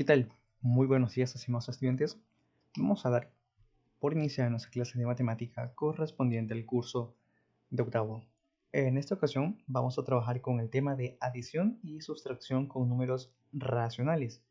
¿Qué tal? Muy buenos días, estimados estudiantes. Vamos a dar por iniciar nuestra clase de matemática correspondiente al curso de octavo. En esta ocasión vamos a trabajar con el tema de adición y sustracción con números racionales.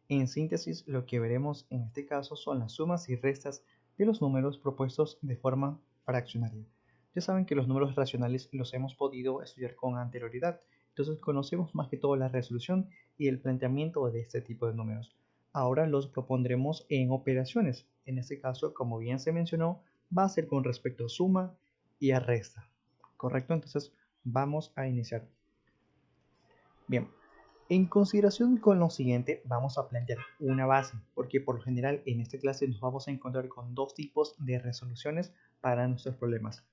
En síntesis, lo que veremos en este caso son las sumas y restas de los números propuestos de forma fraccionaria. Ya saben que los números racionales los hemos podido estudiar con anterioridad, entonces conocemos más que todo la resolución y el planteamiento de este tipo de números. Ahora los propondremos en operaciones. En este caso, como bien se mencionó, va a ser con respecto a suma y a resta. ¿Correcto? Entonces vamos a iniciar. Bien, en consideración con lo siguiente, vamos a plantear una base, porque por lo general en esta clase nos vamos a encontrar con dos tipos de resoluciones para nuestros problemas.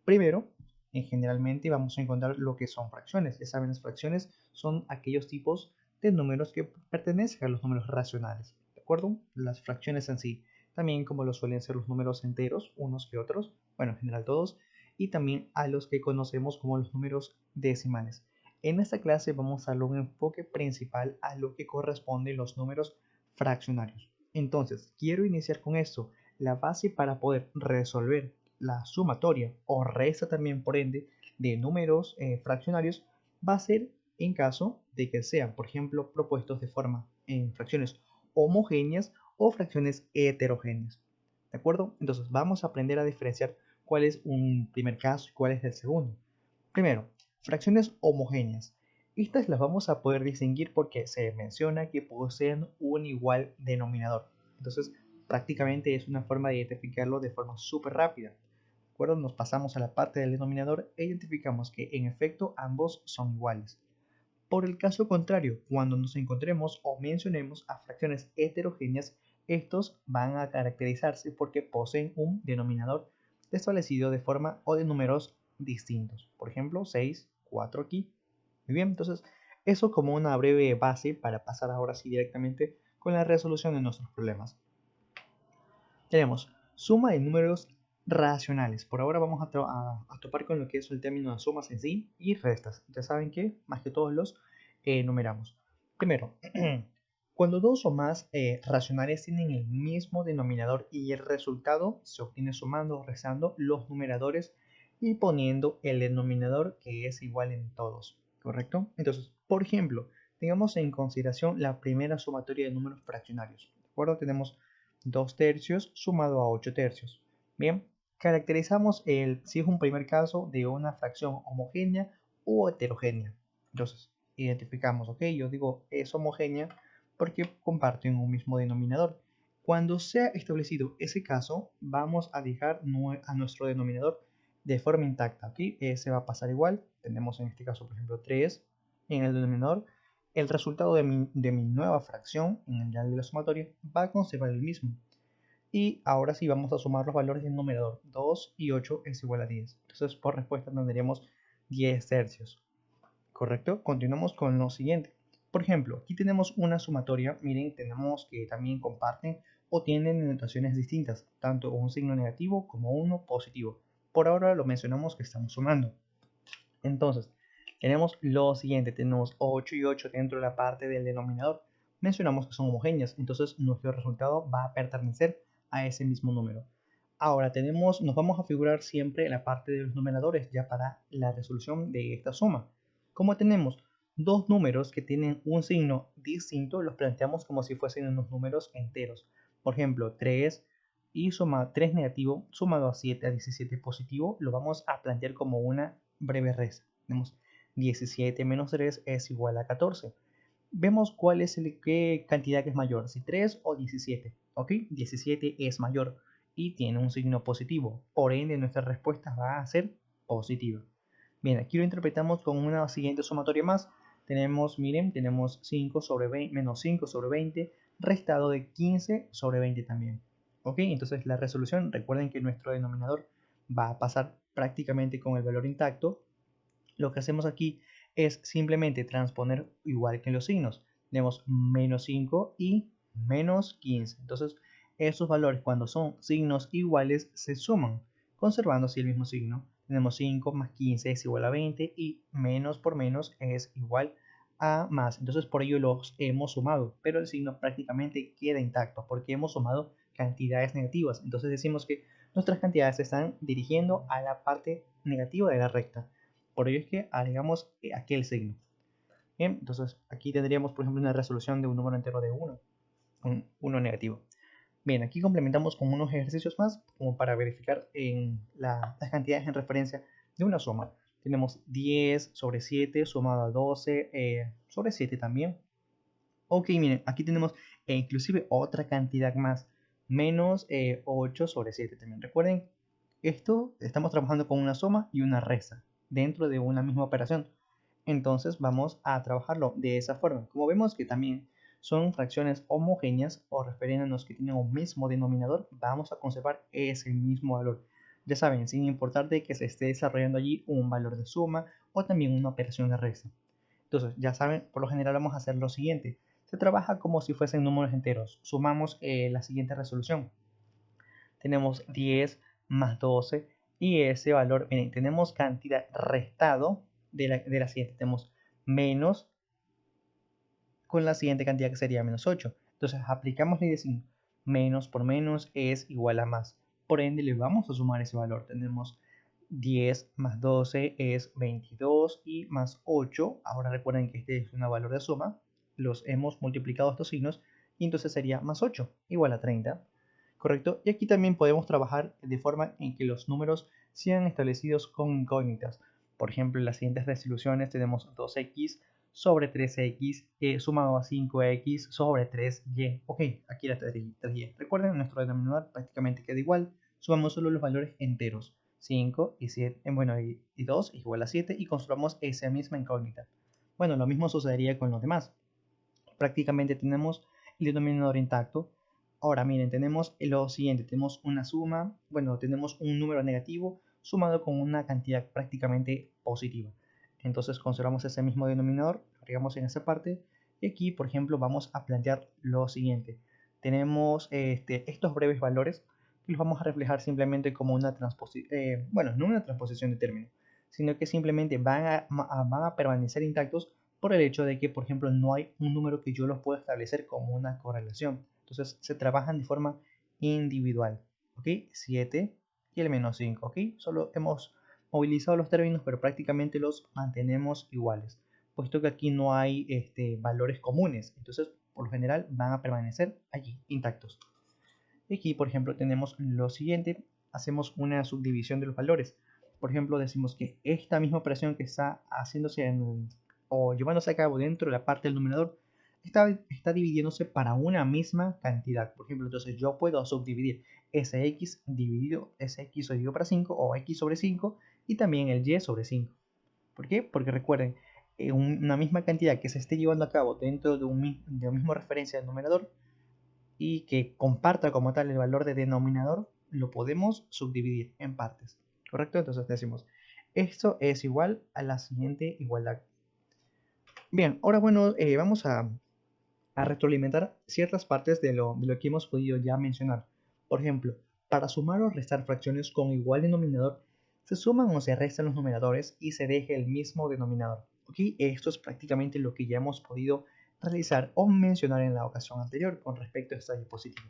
Primero, generalmente vamos a encontrar lo que son fracciones. Ya saben, las fracciones son aquellos tipos de números que pertenecen a los números racionales, ¿de acuerdo? Las fracciones en sí, también como lo suelen ser los números enteros, unos que otros, bueno, en general todos, y también a los que conocemos como los números decimales. En esta clase vamos a dar un enfoque principal a lo que corresponden los números fraccionarios. Entonces, quiero iniciar con esto. La base para poder resolver la sumatoria o resta también por ende de números fraccionarios va a ser en caso de que sean, por ejemplo, propuestos de forma en fracciones homogéneas o fracciones heterogéneas. ¿De acuerdo? Entonces vamos a aprender a diferenciar cuál es un primer caso y cuál es el segundo. Primero, fracciones homogéneas. Estas las vamos a poder distinguir porque se menciona que poseen un igual denominador. Entonces, prácticamente es una forma de identificarlo de forma súper rápida. ¿De acuerdo? Nos pasamos a la parte del denominador e identificamos que en efecto ambos son iguales. Por el caso contrario, cuando nos encontremos o mencionemos a fracciones heterogéneas, estos van a caracterizarse porque poseen un denominador establecido de forma o de números distintos. Por ejemplo, 6, 4 aquí. Muy bien, entonces eso como una breve base para pasar ahora sí directamente con la resolución de nuestros problemas. Tenemos suma de números racionales. Por ahora vamos a topar con lo que es el término de sumas en sí y restas. Ya saben que más que todos los enumeramos. Primero, cuando dos o más racionales tienen el mismo denominador y el resultado se obtiene sumando o restando los numeradores y poniendo el denominador que es igual en todos. ¿Correcto? Entonces, por ejemplo, tengamos en consideración la primera sumatoria de números fraccionarios. ¿De acuerdo? Tenemos 2 tercios sumado a 8 tercios. Bien, caracterizamos si es un primer caso de una fracción homogénea o heterogénea. Entonces, identificamos, ok, yo digo es homogénea porque comparten un mismo denominador. Cuando sea establecido ese caso, vamos a dejar a nuestro denominador de forma intacta. Aquí se va a pasar igual. Tenemos en este caso, por ejemplo, 3 en el denominador. El resultado de mi nueva fracción en el de la sumatoria va a conservar el mismo. Y ahora sí vamos a sumar los valores del numerador. 2 y 8 es igual a 10. Entonces por respuesta tendríamos 10 tercios. ¿Correcto? Continuamos con lo siguiente. Por ejemplo, aquí tenemos una sumatoria. Miren, tenemos que también comparten o tienen notaciones distintas, tanto un signo negativo como uno positivo. Por ahora lo mencionamos que estamos sumando. Entonces, tenemos lo siguiente, tenemos 8 y 8 dentro de la parte del denominador. Mencionamos que son homogéneas, entonces nuestro resultado va a pertenecer a ese mismo número. Ahora nos vamos a figurar siempre la parte de los numeradores ya para la resolución de esta suma. Como tenemos dos números que tienen un signo distinto, los planteamos como si fuesen unos números enteros. Por ejemplo, 3 y 3 negativo sumado a 7 a 17 positivo, lo vamos a plantear como una breve resta. Tenemos 17 menos 3 es igual a 14. Vemos qué cantidad es mayor, si 3 o 17. ¿Ok? 17 es mayor y tiene un signo positivo. Por ende, nuestra respuesta va a ser positiva. Bien, aquí lo interpretamos con una siguiente sumatoria más. Miren, tenemos 5 sobre 20, menos 5 sobre 20, restado de 15 sobre 20 también. ¿Ok? Entonces la resolución, recuerden que nuestro denominador va a pasar prácticamente con el valor intacto. Lo que hacemos aquí es simplemente transponer igual que en los signos. Tenemos menos 5 y menos 15. Entonces, estos valores cuando son signos iguales se suman, conservando así el mismo signo. Tenemos 5 más 15 es igual a 20 y menos por menos es igual a más. Entonces por ello los hemos sumado, pero el signo prácticamente queda intacto porque hemos sumado cantidades negativas. Entonces decimos que nuestras cantidades se están dirigiendo a la parte negativa de la recta. Por ello es que agregamos aquel signo. Bien, entonces aquí tendríamos por ejemplo una resolución de un número entero de 1, un 1 negativo. Bien, aquí complementamos con unos ejercicios más como para verificar las cantidades en referencia de una suma. Tenemos 10 sobre 7 sumado a 12 sobre 7 también. Ok, miren, aquí tenemos inclusive otra cantidad más, menos 8 sobre 7 también. Recuerden, esto estamos trabajando con una suma y una resta dentro de una misma operación. Entonces vamos a trabajarlo de esa forma. Como vemos que también son fracciones homogéneas o refiriéndonos que tienen un mismo denominador, vamos a conservar ese mismo valor. Ya saben, sin importar de que se esté desarrollando allí un valor de suma o también una operación de resta. Entonces, ya saben, por lo general vamos a hacer lo siguiente. Se trabaja como si fuesen números enteros. Sumamos la siguiente resolución. Tenemos 10 más 12 y ese valor, miren, tenemos cantidad restado de la siguiente. Tenemos menos con la siguiente cantidad que sería menos 8. Entonces aplicamos ley de signo. Menos por menos es igual a más. Por ende le vamos a sumar ese valor. Tenemos 10 más 12 es 22 y más 8. Ahora recuerden que este es un valor de suma. Los hemos multiplicado estos signos y entonces sería más 8 igual a 30. ¿Correcto? Y aquí también podemos trabajar de forma en que los números sean establecidos con incógnitas. Por ejemplo, en las siguientes resoluciones tenemos 2x sobre 3x sumado a 5x sobre 3y. Ok, aquí la 3y. Recuerden, nuestro denominador prácticamente queda igual. Sumamos solo los valores enteros. 5 y 7, bueno, y 2 igual a 7 y construamos esa misma incógnita. Bueno, lo mismo sucedería con los demás. Prácticamente tenemos el denominador intacto. Ahora miren, tenemos lo siguiente, tenemos una suma, bueno, tenemos un número negativo sumado con una cantidad prácticamente positiva. Entonces conservamos ese mismo denominador, agregamos en esa parte y aquí, por ejemplo, vamos a plantear lo siguiente. Tenemos estos breves valores que los vamos a reflejar simplemente como una transposición, bueno, no una transposición de términos, sino que simplemente van a permanecer intactos por el hecho de que, por ejemplo, no hay un número que yo los pueda establecer como una correlación. Entonces se trabajan de forma individual. ¿Ok? 7 y el menos 5. ¿Ok? Solo hemos movilizado los términos, pero prácticamente los mantenemos iguales, puesto que aquí no hay valores comunes. Entonces, por lo general, van a permanecer allí intactos. Y aquí, por ejemplo, tenemos lo siguiente. Hacemos una subdivisión de los valores. Por ejemplo, decimos que esta misma operación que está haciéndose o llevándose a cabo dentro de la parte del numerador está dividiéndose para una misma cantidad. Por ejemplo, entonces yo puedo subdividir sx dividido para 5 o x sobre 5 y también el y sobre 5. ¿Por qué? Porque recuerden, una misma cantidad que se esté llevando a cabo dentro de una misma referencia del numerador y que comparta como tal el valor de denominador, lo podemos subdividir en partes. ¿Correcto? Entonces decimos, esto es igual a la siguiente igualdad. Bien, ahora bueno, vamos a retroalimentar ciertas partes de lo que hemos podido ya mencionar. Por ejemplo, para sumar o restar fracciones con igual denominador, se suman o se restan los numeradores y se deja el mismo denominador. ¿Ok? Esto es prácticamente lo que ya hemos podido realizar o mencionar en la ocasión anterior con respecto a esta diapositiva.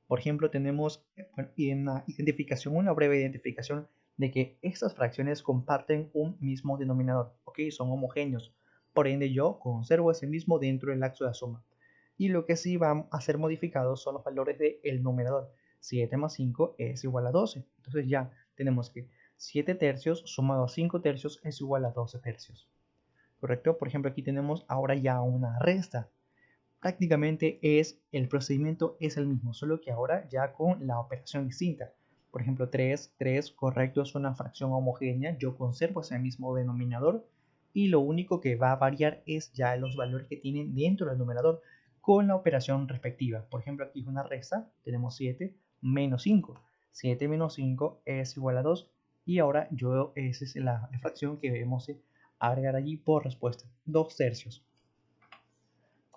Por ejemplo, tenemos una identificación, una breve identificación de que estas fracciones comparten un mismo denominador, ¿ok? Son homogéneos. Por ende, yo conservo ese mismo dentro del laxo de la suma. Y lo que sí va a ser modificado son los valores del numerador. 7 más 5 es igual a 12. Entonces ya tenemos que 7 tercios sumado a 5 tercios es igual a 12 tercios. ¿Correcto? Por ejemplo, aquí tenemos ahora ya una resta. Prácticamente el procedimiento es el mismo, solo que ahora ya con la operación distinta. Por ejemplo, 3 correcto, es una fracción homogénea, yo conservo ese mismo denominador y lo único que va a variar es ya los valores que tienen dentro del numerador con la operación respectiva. Por ejemplo, aquí es una resta, tenemos 7 menos 5. 7 menos 5 es igual a 2 y ahora esa es la fracción que debemos agregar allí por respuesta, 2 tercios.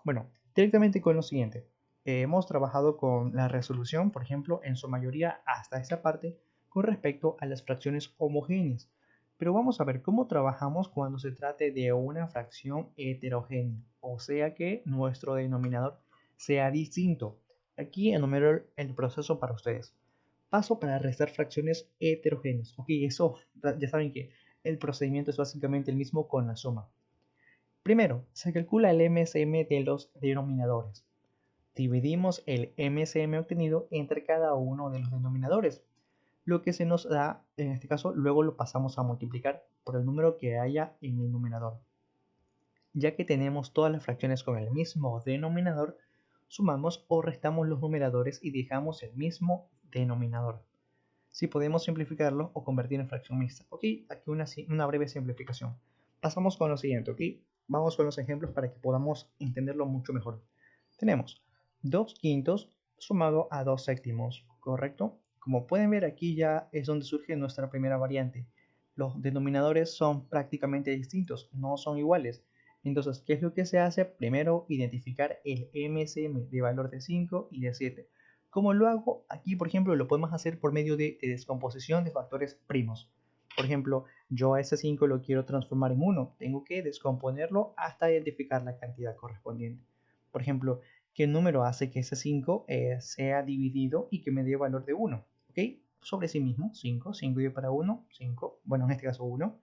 Bueno, directamente con lo siguiente. Hemos trabajado con la resolución, por ejemplo, en su mayoría hasta esa parte con respecto a las fracciones homogéneas. Pero vamos a ver cómo trabajamos cuando se trate de una fracción heterogénea, o sea que nuestro denominador sea distinto. Aquí enumero el proceso para ustedes. Paso para restar fracciones heterogéneas. Ok, eso ya saben que el procedimiento es básicamente el mismo con la suma. Primero, se calcula el MSM de los denominadores. Dividimos el MSM obtenido entre cada uno de los denominadores. Lo que se nos da, en este caso, luego lo pasamos a multiplicar por el número que haya en el numerador. Ya que tenemos todas las fracciones con el mismo denominador, sumamos o restamos los numeradores y dejamos el mismo denominador. Si podemos simplificarlo o convertir en fracción mixta. Ok, aquí una breve simplificación. Pasamos con lo siguiente, ok. Vamos con los ejemplos para que podamos entenderlo mucho mejor. Tenemos 2 quintos sumado a 2 séptimos, ¿correcto? Como pueden ver, aquí ya es donde surge nuestra primera variante. Los denominadores son prácticamente distintos, no son iguales. Entonces, ¿qué es lo que se hace? Primero, identificar el MSM de valor de 5 y de 7. ¿Cómo lo hago? Aquí, por ejemplo, lo podemos hacer por medio de descomposición de factores primos. Por ejemplo, yo a ese 5 lo quiero transformar en 1. Tengo que descomponerlo hasta identificar la cantidad correspondiente. Por ejemplo, ¿qué número hace que ese 5 sea dividido y que me dé valor de 1? ¿Ok? Sobre sí mismo, 5 dividido para 1, 5. Bueno, en este caso 1.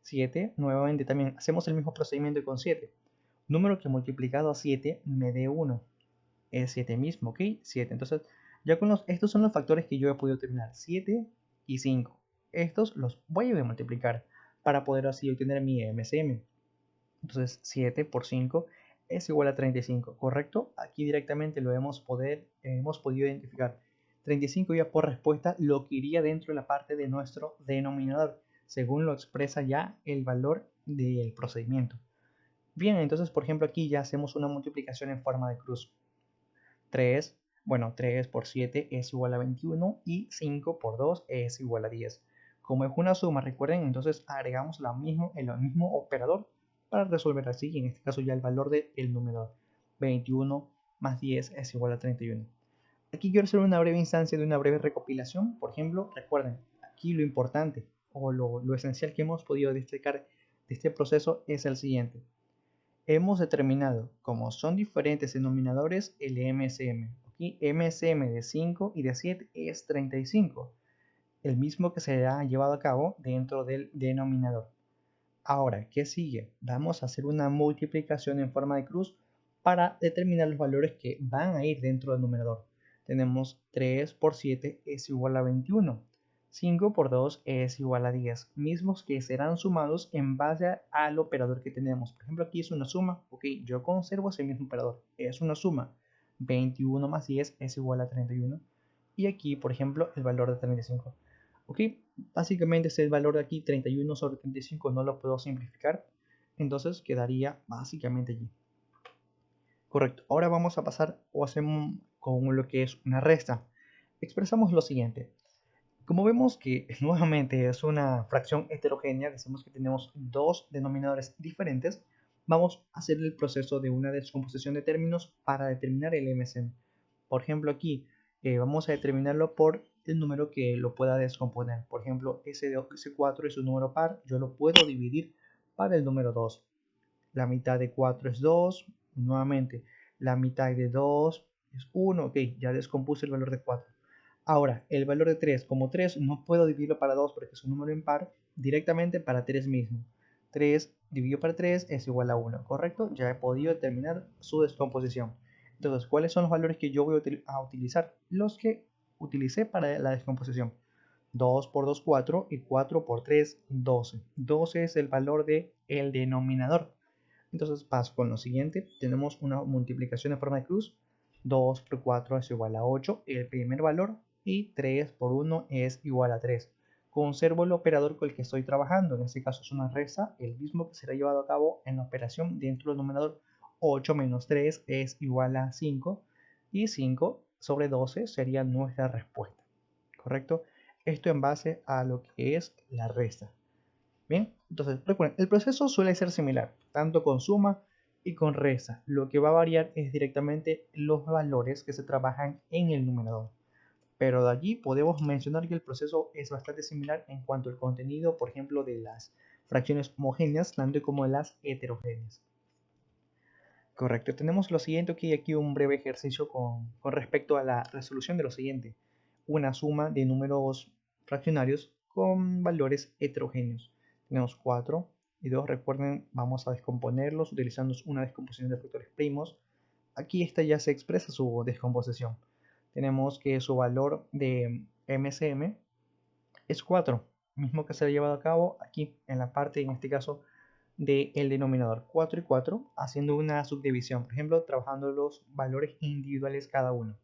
7, nuevamente también hacemos el mismo procedimiento con 7. Número que multiplicado a 7 me dé 1. Es 7 mismo, ¿ok? 7. Entonces, ya con estos son los factores que yo he podido determinar. 7 y 5. Estos los voy a multiplicar para poder así obtener mi MSM. Entonces, 7 por 5 es igual a 35, ¿correcto? Aquí directamente lo hemos podido identificar. 35 ya por respuesta lo que iría dentro de la parte de nuestro denominador, según lo expresa ya el valor del procedimiento. Bien, entonces, por ejemplo, aquí ya hacemos una multiplicación en forma de cruz. 3, bueno, 3 por 7 es igual a 21 y 5 por 2 es igual a 10. Como es una suma, recuerden, entonces agregamos el mismo operador para resolver así, en este caso ya el valor del numerador. 21 más 10 es igual a 31. Aquí quiero hacer una breve instancia de una breve recopilación. Por ejemplo, recuerden, aquí lo importante o lo esencial que hemos podido destacar de este proceso es el siguiente. Hemos determinado, como son diferentes denominadores, el MSM. Aquí MSM de 5 y de 7 es 35, el mismo que se ha llevado a cabo dentro del denominador. Ahora, ¿qué sigue? Vamos a hacer una multiplicación en forma de cruz para determinar los valores que van a ir dentro del numerador. Tenemos 3 por 7 es igual a 21. 5 por 2 es igual a 10, mismos que serán sumados en base al operador que tenemos. Por ejemplo, aquí es una suma, ok, yo conservo ese mismo operador, es una suma. 21 más 10 es igual a 31. Y aquí, por ejemplo, el valor de 35. Ok, básicamente es el valor de aquí, 31 sobre 35, no lo puedo simplificar, entonces quedaría básicamente allí. Correcto, ahora vamos a pasar o hacemos con lo que es una resta. Expresamos lo siguiente. Como vemos que nuevamente es una fracción heterogénea, decimos que tenemos dos denominadores diferentes, vamos a hacer el proceso de una descomposición de términos para determinar el MSM. Por ejemplo, aquí vamos a determinarlo por el número que lo pueda descomponer. Por ejemplo, ese 4 es un número par, yo lo puedo dividir para el número 2. La mitad de 4 es 2, nuevamente la mitad de 2 es 1, ok, ya descompuse el valor de 4. Ahora, el valor de 3, como 3 no puedo dividirlo para 2 porque es un número impar, directamente para 3 mismo. 3 dividido para 3 es igual a 1, ¿correcto? Ya he podido determinar su descomposición. Entonces, ¿cuáles son los valores que yo voy a utilizar? Los que utilicé para la descomposición. 2 por 2, 4 y 4 por 3, 12. 12 es el valor del denominador. Entonces paso con lo siguiente. Tenemos una multiplicación en forma de cruz. 2 por 4 es igual a 8, el primer valor, y 3 por 1 es igual a 3. Conservo el operador con el que estoy trabajando, en este caso es una resta, el mismo que será llevado a cabo en la operación dentro del numerador. 8 menos 3 es igual a 5 y 5 sobre 12 sería nuestra respuesta, ¿correcto? Esto en base a lo que es la resta. Bien, entonces recuerden, el proceso suele ser similar, tanto con suma y con resta. Lo que va a variar es directamente los valores que se trabajan en el numerador. Pero de allí podemos mencionar que el proceso es bastante similar en cuanto al contenido, por ejemplo, de las fracciones homogéneas, tanto como las heterogéneas. Correcto, tenemos lo siguiente, aquí un breve ejercicio con respecto a la resolución de lo siguiente. Una suma de números fraccionarios con valores heterogéneos. Tenemos 4 y 2, recuerden, vamos a descomponerlos utilizando una descomposición de factores primos. Aquí esta ya se expresa su descomposición. Tenemos que su valor de MCM es 4, mismo que se ha llevado a cabo aquí en la parte, en este caso, del denominador 4 y 4, haciendo una subdivisión, por ejemplo, trabajando los valores individuales cada uno.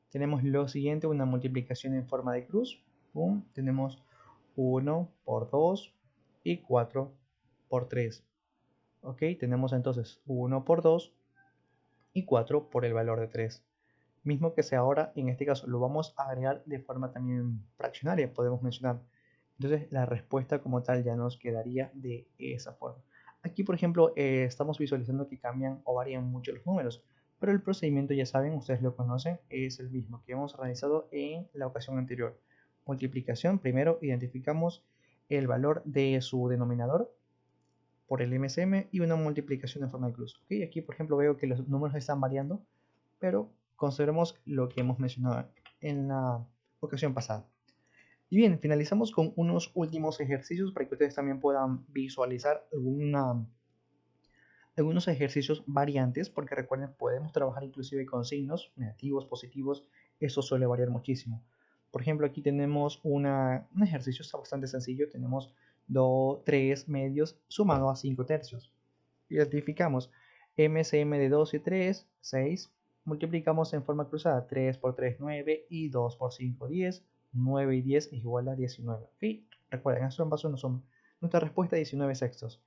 Tenemos lo siguiente, una multiplicación en forma de cruz. ¡Pum! Tenemos 1 por 2 y 4 por 3. Ok, tenemos entonces 1 por 2 y 4 por el valor de 3. Mismo que sea ahora, en este caso, lo vamos a agregar de forma también fraccionaria, podemos mencionar. Entonces, la respuesta como tal ya nos quedaría de esa forma. Aquí, por ejemplo, estamos visualizando que cambian o varían mucho los números, pero el procedimiento, ya saben, ustedes lo conocen, es el mismo que hemos realizado en la ocasión anterior. Multiplicación, primero identificamos el valor de su denominador por el MCM y una multiplicación en forma de cruz. ¿Okay? Aquí, por ejemplo, veo que los números están variando, pero consideremos lo que hemos mencionado en la ocasión pasada. Y bien, finalizamos con unos últimos ejercicios para que ustedes también puedan visualizar algunos ejercicios variantes, porque recuerden, podemos trabajar inclusive con signos negativos, positivos, eso suele variar muchísimo. Por ejemplo, aquí tenemos un ejercicio, está bastante sencillo, tenemos 3 medios sumado a 5 tercios. Identificamos MCM de 2 y 3, 6. Multiplicamos en forma cruzada 3 por 3, 9 y 2 por 5, 10. 9 y 10 es igual a 19. ¿Okay? Recuerden, eso en paso no son nuestra respuesta 19 sextos.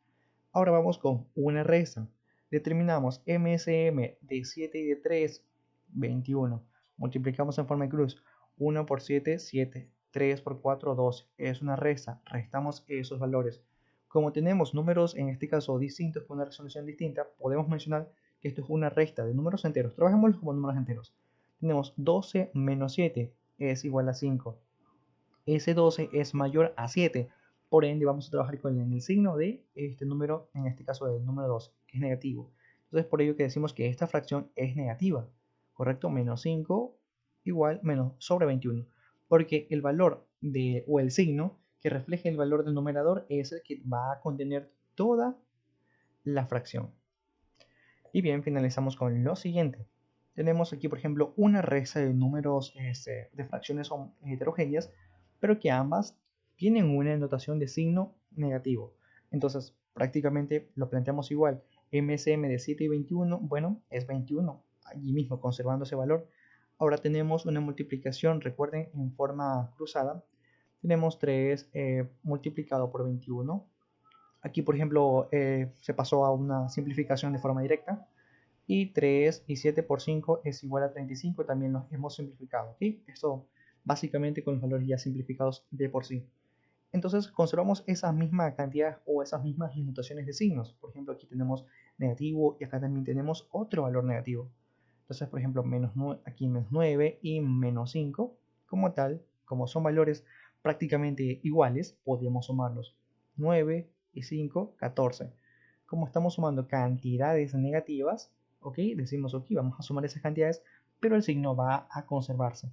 Ahora vamos con una resta. Determinamos MCM de 7 y de 3, 21. Multiplicamos en forma de cruz 1 por 7, 7. 3 por 4, 12. Es una resta. Restamos esos valores. Como tenemos números, en este caso, distintos con una resolución distinta, podemos mencionar que esto es una resta de números enteros. Trabajémoslos como números enteros. Tenemos 12 menos 7 es igual a 5. Ese 12 es mayor a 7. Por ende, vamos a trabajar con el signo de este número, en este caso del número 12, que es negativo. Entonces, por ello que decimos que esta fracción es negativa. ¿Correcto? Menos 5 igual menos sobre 21. Porque el valor o el signo que refleja el valor del numerador es el que va a contener toda la fracción. Y bien, finalizamos con lo siguiente. Tenemos aquí, por ejemplo, una resta de números de fracciones heterogéneas, pero que ambas tienen una notación de signo negativo. Entonces, prácticamente lo planteamos igual. MCM de 7 y 21, bueno, es 21, allí mismo conservando ese valor. Ahora tenemos una multiplicación, recuerden, en forma cruzada. Tenemos 3 multiplicado por 21. Aquí, por ejemplo, se pasó a una simplificación de forma directa. Y 3 y 7 por 5 es igual a 35. También los hemos simplificado. ¿Sí? Esto básicamente con los valores ya simplificados de por sí. Entonces conservamos esa misma cantidad o esas mismas notaciones de signos. Por ejemplo, aquí tenemos negativo y acá también tenemos otro valor negativo. Entonces, por ejemplo, aquí menos 9 y menos 5, como tal, como son valores prácticamente iguales, podemos sumarlos. 9 y 5, 14. Como estamos sumando cantidades negativas, ¿ok? Decimos, ok, vamos a sumar esas cantidades, pero el signo va a conservarse.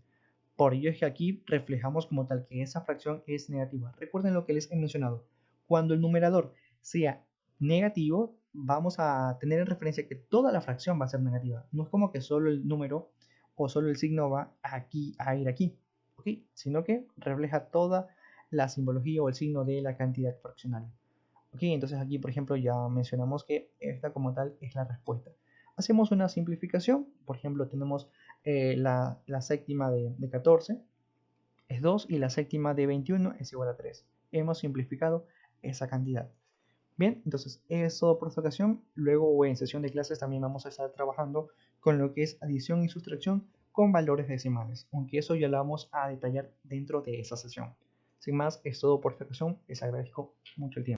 Por ello es que aquí reflejamos como tal que esa fracción es negativa. Recuerden lo que les he mencionado. Cuando el numerador sea negativo, vamos a tener en referencia que toda la fracción va a ser negativa. No es como que solo el número o solo el signo va aquí a ir aquí, ¿ok? Sino que refleja toda la simbología o el signo de la cantidad fraccionaria. ¿Ok? Entonces aquí, por ejemplo, ya mencionamos que esta como tal es la respuesta. Hacemos una simplificación. Por ejemplo, tenemos la séptima de 14 es 2 y la séptima de 21 es igual a 3. Hemos simplificado esa cantidad. Bien, entonces es todo por esta ocasión. Luego en sesión de clases también vamos a estar trabajando con lo que es adición y sustracción con valores decimales, aunque eso ya lo vamos a detallar dentro de esa sesión. Sin más, es todo por esta ocasión. Les agradezco mucho el tiempo.